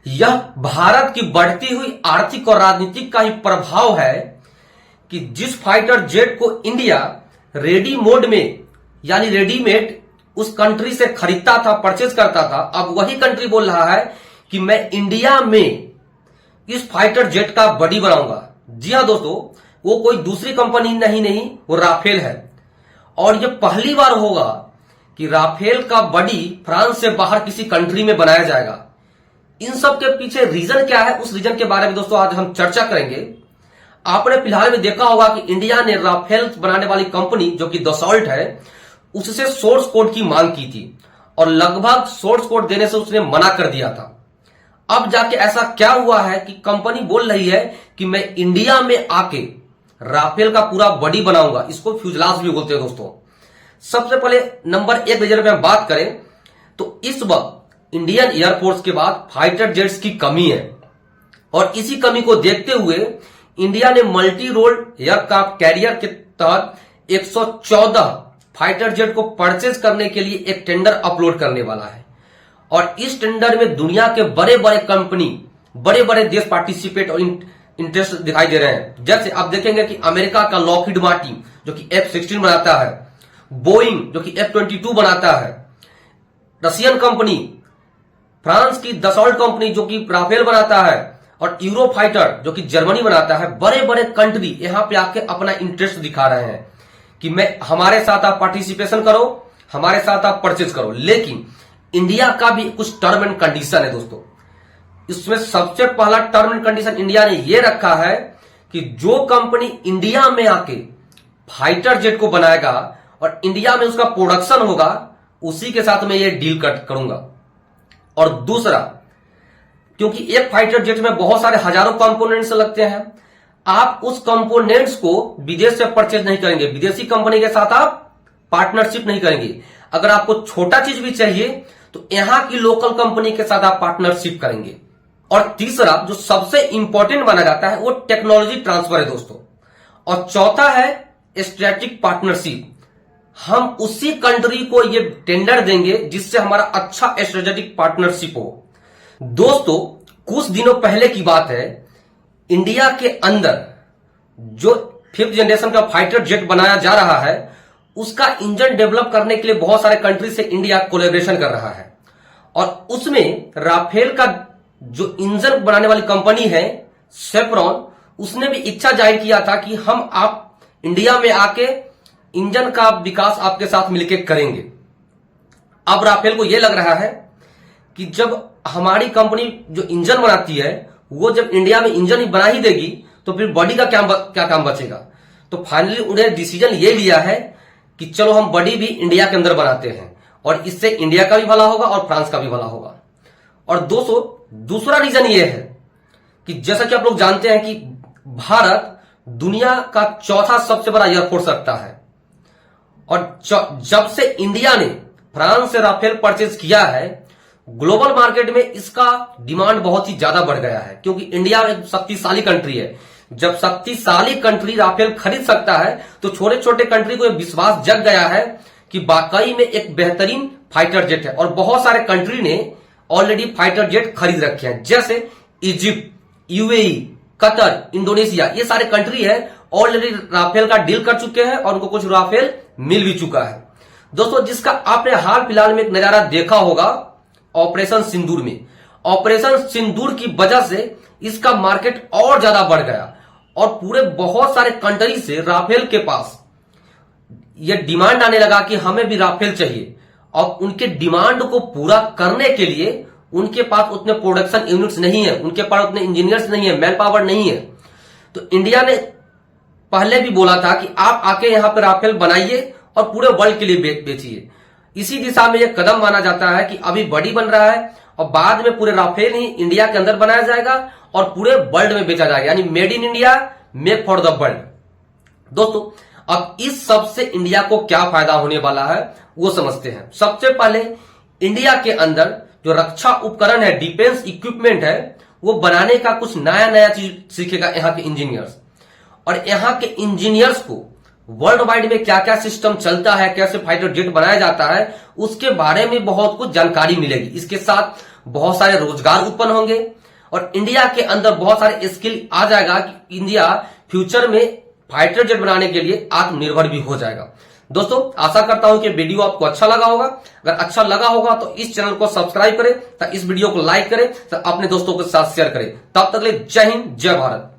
यह भारत की बढ़ती हुई आर्थिक और राजनीतिक का ही प्रभाव है कि जिस फाइटर जेट को इंडिया रेडी मोड में यानी रेडीमेड उस कंट्री से खरीदता था, परचेज करता था, अब वही कंट्री बोल रहा है कि मैं इंडिया में इस फाइटर जेट का बॉडी बनाऊंगा। जी हां दोस्तों, वो कोई दूसरी कंपनी नहीं, वो राफेल है। और यह पहली बार होगा कि राफेल का बॉडी फ्रांस से बाहर किसी कंट्री में बनाया जाएगा। इन सब के पीछे रीजन क्या है, उस रीजन के बारे में दोस्तों आज हम चर्चा करेंगे। आपने फिलहाल में देखा होगा कि इंडिया ने राफेल बनाने वाली कंपनी जो कि दसॉल्ट है, उससे सोर्स कोड की मांग की थी और लगभग सोर्स कोड देने से उसने मना कर दिया था। अब जाके ऐसा क्या हुआ है कि कंपनी बोल रही है कि मैं इंडिया में आके राफेल का पूरा बॉडी बनाऊंगा। इसको फ्यूजलाज भी बोलते हैं दोस्तों। सबसे पहले नंबर 1 रिजर्व में बात करें तो इस वक्त इंडियन एयरफोर्स के बाद फाइटर जेट्स की कमी है और इसी कमी को देखते हुए इंडिया ने मल्टी रोल एयरक्राफ्ट कैरियर के तहत 114 फाइटर जेट को परचेज करने के लिए एक टेंडर अपलोड करने वाला है। और इस टेंडर में दुनिया के बड़े बड़े कंपनी, बड़े बड़े देश पार्टिसिपेट और इंटरेस्ट दिखाई दे रहे हैं। जैसे आप देखेंगे कि अमेरिका का लॉकहीड मार्टिन जो कि F-16 बनाता है, बोइंग जो कि F-22 बनाता है, रशियन कंपनी, फ्रांस की दसॉल्ट कंपनी जो कि राफेल बनाता है और यूरो फाइटर जो कि जर्मनी बनाता है। बड़े बड़े कंट्री यहां पे आके अपना इंटरेस्ट दिखा रहे हैं कि मैं हमारे साथ आप पार्टिसिपेशन करो, हमारे साथ आप परचेज करो। लेकिन इंडिया का भी कुछ टर्म एंड कंडीशन है दोस्तों। इसमें सबसे पहला टर्म एंड कंडीशन इंडिया ने यह रखा है कि जो कंपनी इंडिया में आके फाइटर जेट को बनाएगा और इंडिया में उसका प्रोडक्शन होगा, उसी के साथ मैं ये डील कट करूंगा। और दूसरा, क्योंकि एक फाइटर जेट में बहुत सारे हजारों कंपोनेंट्स लगते हैं, आप उस कंपोनेंट्स को विदेश से परचेज नहीं करेंगे, विदेशी कंपनी के साथ आप पार्टनरशिप नहीं करेंगे। अगर आपको छोटा चीज भी चाहिए तो यहां की लोकल कंपनी के साथ आप पार्टनरशिप करेंगे। और तीसरा जो सबसे इंपॉर्टेंट माना जाता है वो टेक्नोलॉजी ट्रांसफर है दोस्तों। और चौथा है स्ट्रेटेजिक पार्टनरशिप। हम उसी कंट्री को ये टेंडर देंगे जिससे हमारा अच्छा स्ट्रेटेजिक पार्टनरशिप हो। दोस्तों, कुछ दिनों पहले की बात है, इंडिया के अंदर जो 5th जनरेशन का फाइटर जेट बनाया जा रहा है, उसका इंजन डेवलप करने के लिए बहुत सारे कंट्री से इंडिया कोलैबोरेशन कर रहा है। और उसमें राफेल का जो इंजन बनाने वाली कंपनी है सेफ्रॉन, उसने भी इच्छा जाहिर किया था कि हम आप इंडिया में आके इंजन का विकास आपके साथ मिलकर करेंगे। अब राफेल को यह लग रहा है कि जब हमारी कंपनी जो इंजन बनाती है वो जब इंडिया में इंजन ही बना ही देगी तो फिर बॉडी का क्या काम बचेगा। तो फाइनली उन्हें डिसीजन ये लिया है कि चलो हम बॉडी भी इंडिया के अंदर बनाते हैं और इससे इंडिया का भी भला होगा और फ्रांस का भी भला होगा। और दोस्तों, दूसरा रीजन ये है कि जैसा कि आप लोग जानते हैं कि भारत दुनिया का चौथा सबसे बड़ा एयरफोर्स रखता है और जब से इंडिया ने फ्रांस से राफेल परचेज किया है, ग्लोबल मार्केट में इसका डिमांड बहुत ही ज्यादा बढ़ गया है। क्योंकि इंडिया एक शक्तिशाली कंट्री है। जब शक्तिशाली कंट्री राफेल खरीद सकता है तो छोटे छोटे कंट्री को विश्वास जग गया है कि वाकई में एक बेहतरीन फाइटर जेट है। और बहुत सारे कंट्री ने ऑलरेडी फाइटर जेट खरीद रखे हैं, जैसे इजिप्ट, यूएई, कतर, इंडोनेशिया, ये सारे कंट्री है ऑलरेडी राफेल का डील कर चुके हैं और उनको कुछ राफेल मिल भी चुका है। दोस्तों, जिसका आपने हाल फिलहाल में एक नजारा देखा होगा ऑपरेशन सिंदूर में। ऑपरेशन सिंदूर की वजह से इसका मार्केट और ज्यादा बढ़ गया और पूरे बहुत सारे कंट्री से राफेल के पास यह डिमांड आने लगा कि हमें भी राफेल चाहिए। और उनके डिमांड को पूरा करने के लिए उनके पास उतने प्रोडक्शन यूनिट्स नहीं है, उनके पास उतने इंजीनियर्स नहीं है, मैन पावर नहीं है। तो इंडिया ने पहले भी बोला था कि आप आके यहां पर राफेल बनाइए और पूरे वर्ल्ड के लिए बेचिए। इसी दिशा में यह कदम माना जाता है कि अभी बॉडी बन रहा है और बाद में पूरे राफेल ही इंडिया के अंदर बनाया जाएगा और पूरे वर्ल्ड में बेचा जाएगा, यानी made in India, make for the world. दोस्तों, अब इस सब से इंडिया को क्या फायदा होने वाला है वो समझते हैं। सबसे पहले इंडिया के अंदर जो रक्षा उपकरण है, डिफेंस इक्विपमेंट है, वो बनाने का कुछ नया नया चीज सीखेगा यहाँ के इंजीनियर्स। और यहाँ के इंजीनियर्स को वर्ल्ड वाइड में क्या क्या सिस्टम चलता है, कैसे फाइटर जेट बनाया जाता है, उसके बारे में बहुत कुछ जानकारी मिलेगी। इसके साथ बहुत सारे रोजगार उत्पन्न होंगे और इंडिया के अंदर बहुत सारे स्किल आ जाएगा कि इंडिया फ्यूचर में फाइटर जेट बनाने के लिए आत्मनिर्भर भी हो जाएगा। दोस्तों आशा करता हूं कि वीडियो आपको अच्छा लगा होगा। अगर अच्छा लगा होगा तो इस चैनल को सब्सक्राइब करें, तो इस वीडियो को लाइक करें, तो अपने दोस्तों के साथ शेयर करें। तब तक ले जय हिंद, जय भारत।